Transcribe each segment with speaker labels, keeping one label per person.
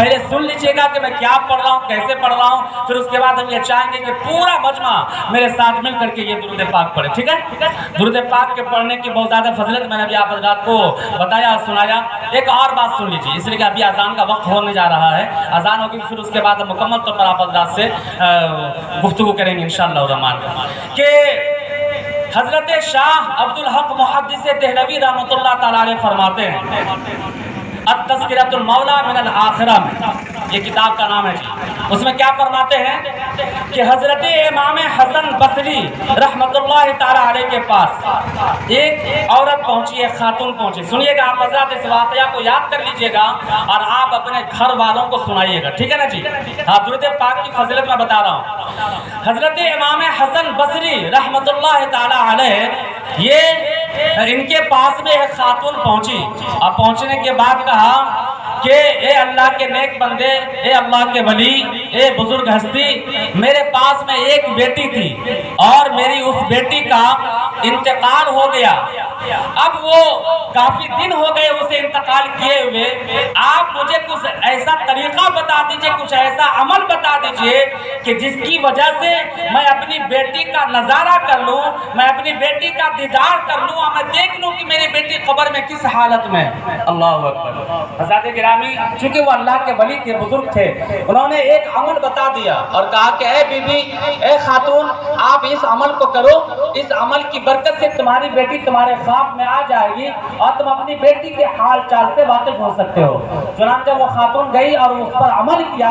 Speaker 1: پہلے سن لیجئے گا کہ میں کیا پڑھ رہا ہوں، کیسے پڑھ رہا ہوں، پھر اس کے بعد ہم یہ چاہیں گے کہ پورا مجمع میرے ساتھ مل کر کے یہ درود پاک پڑھے، ٹھیک ہے؟ درود پاک کے پڑھنے کی بہت زیادہ فضیلت میں نے ابھی آپ حضرات کو بتایا اور سنایا۔ ایک اور بات سن لیجیے، اس لیے کہ ابھی اذان کا وقت ہونے جا رہا ہے، اذان ہوگی پھر اس کے بعد ہم مکمل طور پر آپ حضرات سے گفتگو کریں گے انشاءاللہ الرحمن کہ حضرت شاہ عبدالحق محدث دہلوی رحمۃ اللہ تعالیٰ علیہ فرماتے ہیں التذکرۃ المولا من الآخرہ میں، یہ کتاب کا نام ہے جی، اس میں کیا فرماتے ہیں کہ حضرت امام حسن بصری رحمۃ اللہ تعالیٰ علیہ کے پاس ایک عورت پہنچی، ایک خاتون پہنچی۔ سنیے گا آپ حضرات، اس واقعہ کو یاد کر لیجئے گا اور آپ اپنے گھر والوں کو سنائیے گا، ٹھیک ہے نا جی؟ ہاں، درود پاک کی فضیلت میں بتا رہا ہوں۔ حضرت امام حسن بصری رحمۃ اللہ تعالیٰ علیہ یہ ان کے پاس میں ایک خاتون پہنچی اور پہنچنے کے بعد کہا کہ اے اللہ کے نیک بندے، اے اللہ کے ولی، اے بزرگ ہستی، میرے پاس میں ایک بیٹی تھی اور میری اس بیٹی کا انتقال ہو گیا، اب وہ کافی دن ہو گئے اسے انتقال کیے ہوئے، آپ مجھے کچھ ایسا طریقہ بتا دیجئے، کچھ ایسا عمل بتا دیجئے کہ جس کی وجہ سے میں اپنی بیٹی کا نظارہ کر لوں، میں اپنی بیٹی کا دیدار کر لوں اور میں دیکھ لوں کہ میری بیٹی قبر میں کس حالت میں۔ اللہ اکبر۔ حضرات گرامی، چونکہ وہ اللہ کے ولی تھے، بزرگ تھے، انہوں نے ایک عمل بتا دیا اور کہا کہ اے بی بی، اے خاتون، آپ اس عمل کو کرو، اس عمل کی برکت سے تمہاری بیٹی تمہارے خواب میں آ جائے گی اور تم اپنی بیٹی کے حال چال سے واقف ہو سکتے ہو۔ چنانچہ وہ خاتون گئی اور اس پر عمل کیا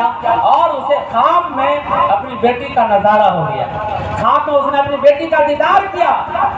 Speaker 1: اور اسے خواب میں اپنی بیٹی کا نظارہ ہو گیا، خواب میں اس نے اپنی بیٹی کا دیدار کیا۔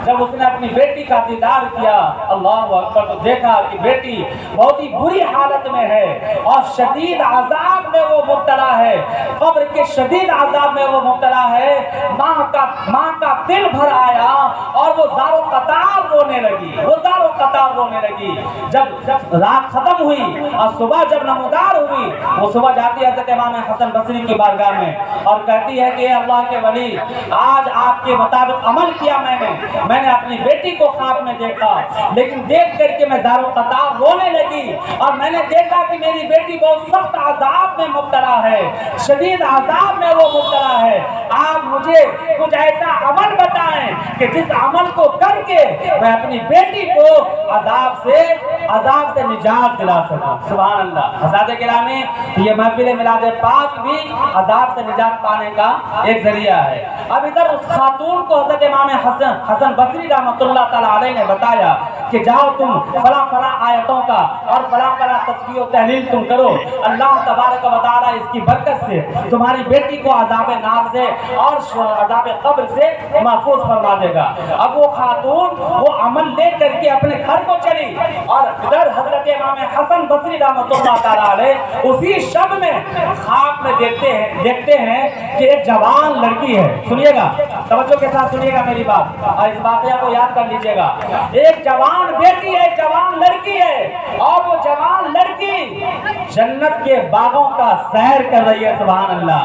Speaker 1: جب اس نے اپنی بیٹی کا دیدار کیا، اللہ اکبر، تو دیکھا کہ بیٹی بہت ہی بری حالت میں ہے اور شدید عذاب میں وہ مبتلا ہے، قبر کے شدید عذاب میں وہ مبتلا ہے۔ ماں کا دل بھر آیا اور وہ زار و قطار رونے لگی، وہ زار و قطار رونے لگی۔ جب رات ختم ہوئی اور صبح جب نمودار ہوئی، وہ صبح جاتی ہے حضرت امام حسن بصری کی بارگاہ میں اور کہتی ہے کہ اے اللہ کے ولی، آج آپ کے مطابق عمل کیا میں نے اپنی بیٹی کو خواب میں دیکھا، لیکن دیکھ کر کے میں زار و قطار رونے لگی اور میں نے دیکھا کہ میری بیٹی بہت سخت عذاب میں مبتلا ہے، شدید عذاب میں وہ مبتلا ہے۔ آپ مجھے کچھ ایسا عمل بتائیں کہ جس عمل کو کر کے میں اپنی بیٹی کو عذاب سے نجات دلا سکوں۔ سبحان اللہ۔ حضرات گرامی، یہ محفل میلاد پاک بھی عذاب سے نجات پانے کا ایک ذریعہ ہے۔ اب ادھر اس خاتون کو حضرت امام حسن بصری رحمۃ اللہ تعالیٰ علیہ نے بتایا کہ جاؤ تم فلاں فلاں آیتوں کا اور فلاں فلاں تسبیح و تحلیل تم کرو، اللہ تبارک و تعالیٰ اس کی برکت سے تمہاری بیٹی کو عذاب نار سے اور عذاب قبر سے محفوظ فرما دے گا۔ اب وہ خاتون وہ عمل لے کر کے اپنے گھر کو چلی اور ادھر حضرت امام حسن بصری رحمۃ اللہ تعالیٰ علیہ اسی شب میں خواب میں دیکھتے ہیں کہ ایک جوان لڑکی ہے۔ سنیے گا، توجہ کے ساتھ سنیے گا میری بات اور اس واقعہ کو یاد کر لیجئے گا۔ ایک جوان بیٹی ہے، جوان لڑکی ہے اور وہ جوان لڑکی جنت کے باغوں کا سیر کر رہی ہے۔ سبحان اللہ،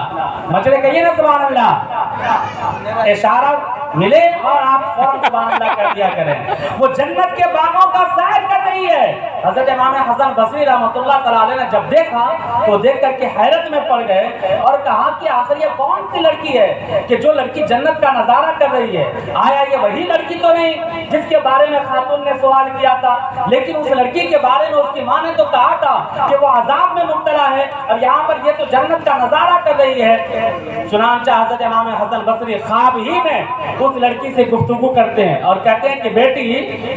Speaker 1: مچلے کہیے نا سبحان اللہ، اشارہ ملے اور آپ فوراً سبحان اللہ کر دیا کریں۔ وہ جنت کے باغوں کا سیر کر رہی ہے۔ حضرت امام حسن بصری رحمۃ اللہ تعالیٰ علیہ نے جب دیکھا تو دیکھ کر کے حیرت میں پڑ گئے اور کہا کہ آخر یہ کون سی لڑکی ہے کہ جو لڑکی جنت کا نظارہ کر رہی ہے؟ آیا یہ وہی لڑکی تو نہیں جس کے بارے میں خاتون نے سوال کیا تھا؟ لیکن اس لڑکی کے بارے میں اس کی ماں نے تو کہا تھا کہ وہ عذاب میں مبتلا ہے اور یہاں پر یہ تو جنت کا نظارہ کر رہی ہے۔ چنانچہ حضرت امام حسن بصری خواب ہی میں اس لڑکی سے گفتگو کرتے ہیں اور کہتے ہیں کہ بیٹی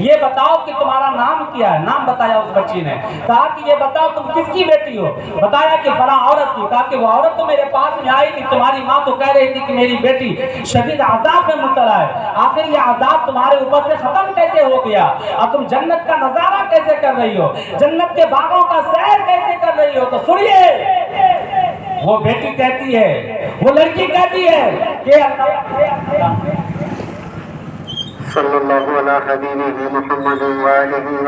Speaker 1: یہ بتاؤ کہ تمہارا نام کیا ہے؟ نام بتایا اس بچی نے، کہا کہ یہ بتاؤ تم کس کی بیٹی ہو؟ بتایا کہ فلاں عورت کی۔ کہا کہ وہ عورت تو میرے پاس میں آئی تھی، تمہاری ماں تو کہہ رہی تھی کہ میری بیٹی شدید عذاب میں مبتلا ہے، آخر یہ عذاب تمہارے اوپر سے ختم کیسے ہو گیا اور تم جنت کا نظارہ کیسے کر رہی ہو، جنت کے باغوں کا سیر کیسے کر رہی ہو؟ تو سنیے، وہ بیٹی کہتی ہے، وہ لڑکی کہتی ہے کہ
Speaker 2: صلی اللہ علیہ حبیبہ محمد و آلہ